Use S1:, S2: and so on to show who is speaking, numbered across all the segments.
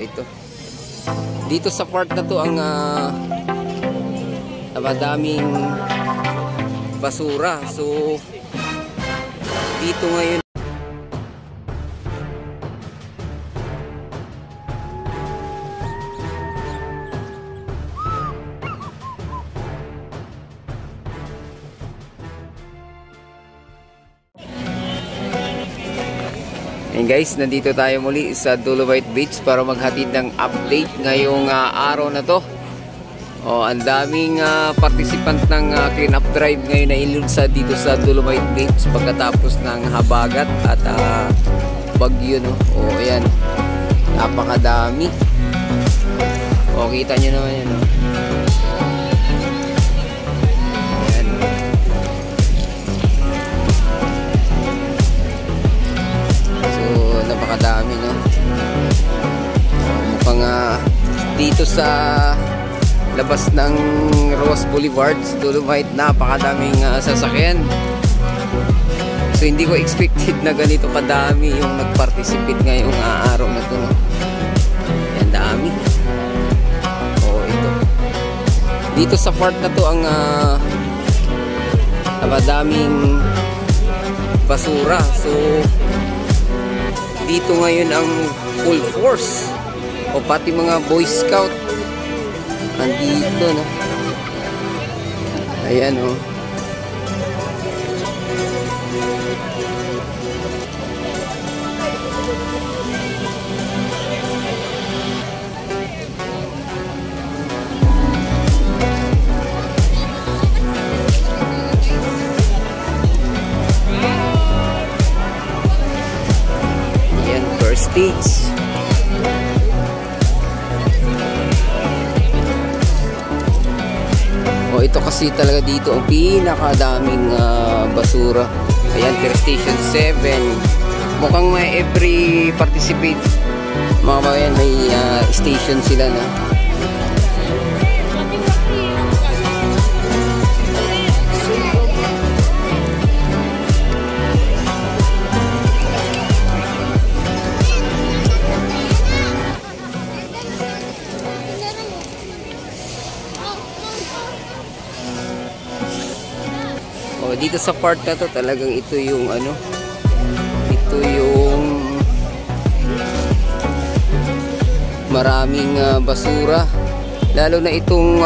S1: ito. Dito sa part na to ang madaming basura. So dito ngayon and guys, nandito tayo muli sa Dolomite Beach para maghatid ng update ngayong araw na to. Ang daming participant ng clean up drive ngayon na ilunsa dito sa Dolomite Beach pagkatapos ng habagat at bagyo, no? Ayan, napakadami. Kita nyo naman yan, no? Napakadami, no? Mukhang dito sa labas ng Ross Boulevard, Dolomite, napakadaming sasakyan. So hindi ko expected na ganito kadami yung nag-participate ngayong araw na to, no? Yan, dami. Ito. Dito sa part na to ang napakadaming basura. So dito ngayon ang full force pati mga Boy Scout andito, no? Ayan, stage. Ito kasi talaga dito ang pinakadaming basura. Ayan, Fair Station 7. Mukhang may every participate mga bayan, may station sila na. Dito sa part na to talagang ito yung ito yung maraming basura, lalo na itong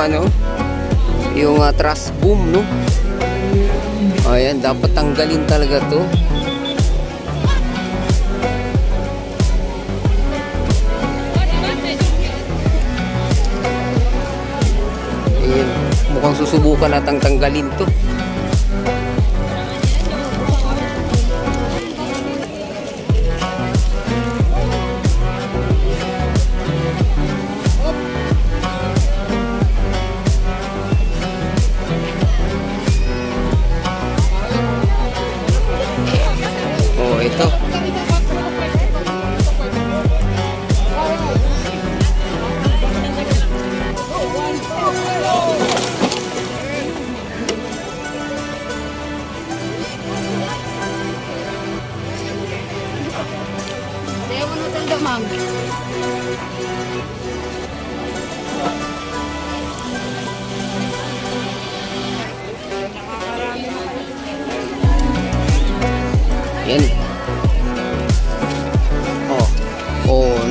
S1: yung trash boom, no? Ayan, dapat tanggalin talaga to. Ayan, mukhang susubukan natang tanggalin to. Ito. Yan.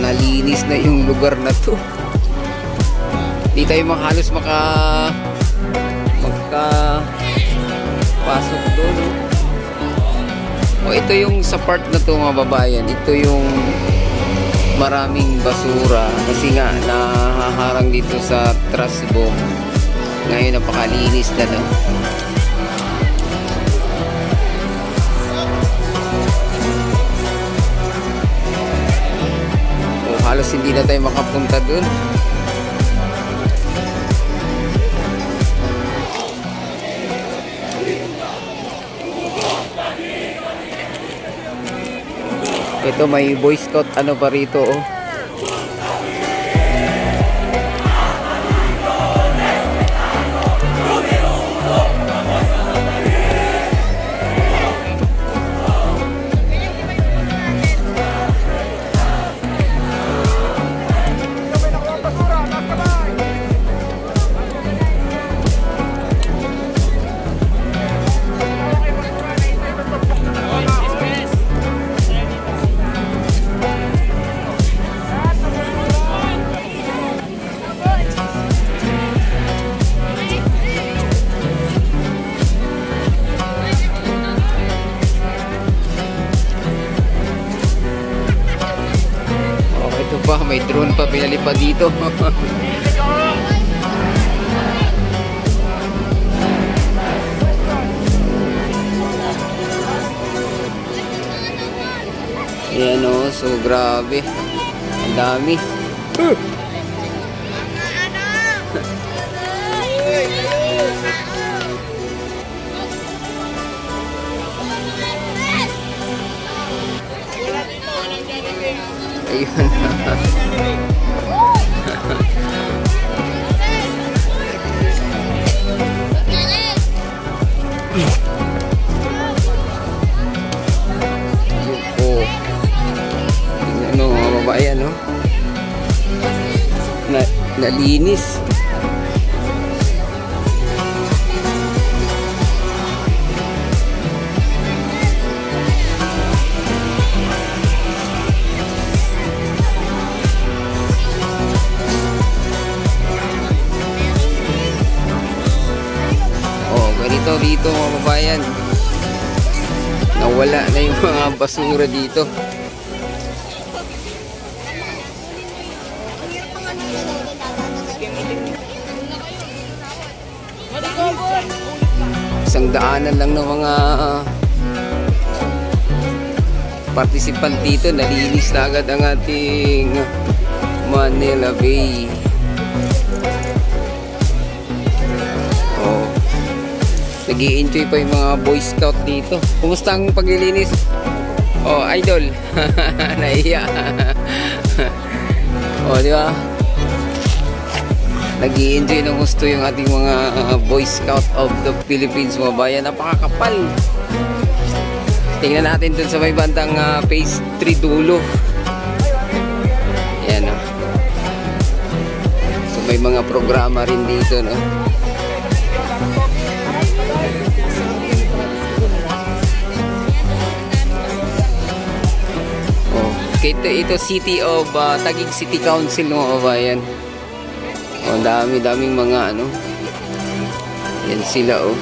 S1: Nalinis na yung lugar na to. Di tayo halos makapasok doon. Ito yung sa part na to, mga babayan. Ito yung maraming basura kasi nga nahaharang dito sa trash boom. Ngayon napakalinis na, no? Halos hindi na tayo makapunta dun. Ito may Boy Scout pa rito, may drone pa pinalipad dito. Ayan o, so grabe. Ang dami. Ayun. Ano mga babayan, no? Nalinis. Dito mga kababayan, nawala na yung mga basura dito. Isang daanan lang ng mga participant dito, nalinis na agad ang ating Manila Bay. Nag-i-enjoy pa yung mga Boy Scout dito. Kumusta ang paglilinis? Oh, idol. Naiya. Oh, di ba? Nag-i-enjoy ng gusto yung ating mga Boy Scout of the Philippines, mga bayan. Napakakapal. Tingnan natin dun sa may bandang phase 3 dulo. Ayan, no? So may mga programa rin dito, no? Ito City of Taguig City Council, mga kabayan. Oh, daming mga ano. Yan sila, oh.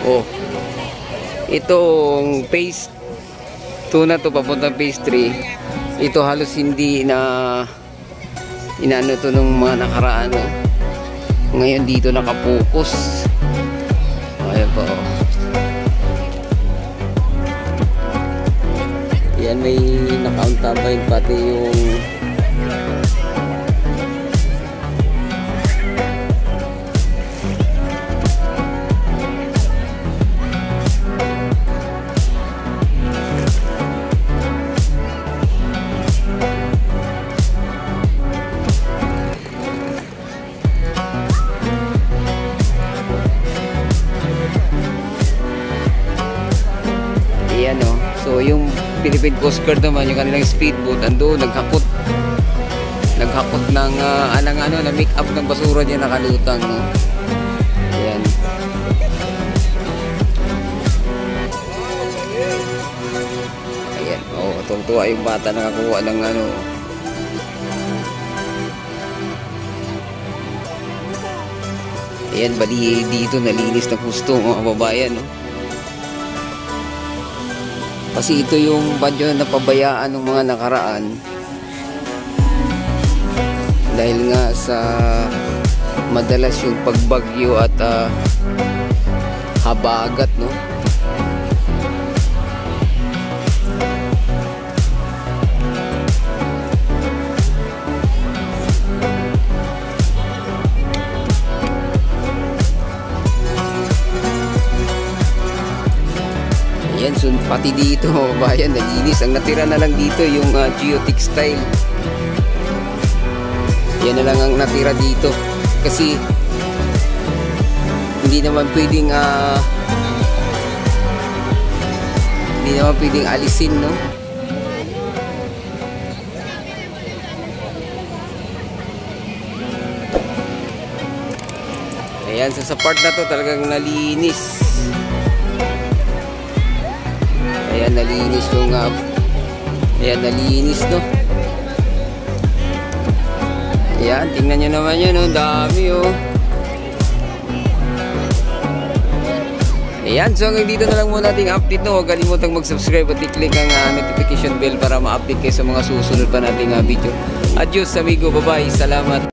S1: Oh, itong phase 2 na to papuntang phase 3, ito halos hindi na inaano to nung mga nakaraan, no? Ngayon dito nakapokus. Ayan po, oh. Yan, may nakauntabay pati yung no? So yung Philippine Coast Guard naman, yung kanilang speedboat, ando naghakot ng na make up ng basura niya nakalutang, no? Ayan. Ayan, oh, tuwa yung bata nakakuha ng ano. Ayan, bali dito nalinis na gusto, mga kababayan, no? Kasi ito yung badyo na napabayaan ng mga nakaraan dahil nga sa madalas yung pagbagyo at habagat, no? Ayan, so pati dito, bayan, nalinis. Ang natira na lang dito yung geotextile. Yan na lang ang natira dito. Kasi hindi naman pwedeng alisin, no? Ayan, so sa part na to talagang nalinis. Ayan, nalinis yung ayan, nalinis, no? Ayan, tingnan nyo naman yun, no? Dami, oh. Ayan, so hanggang dito na lang muna ating update, no? Huwag kalimutang mag-subscribe at i-click ang notification bell para ma-update kayo sa mga susunod pa nating video. Adios, amigo. Bye-bye. Salamat.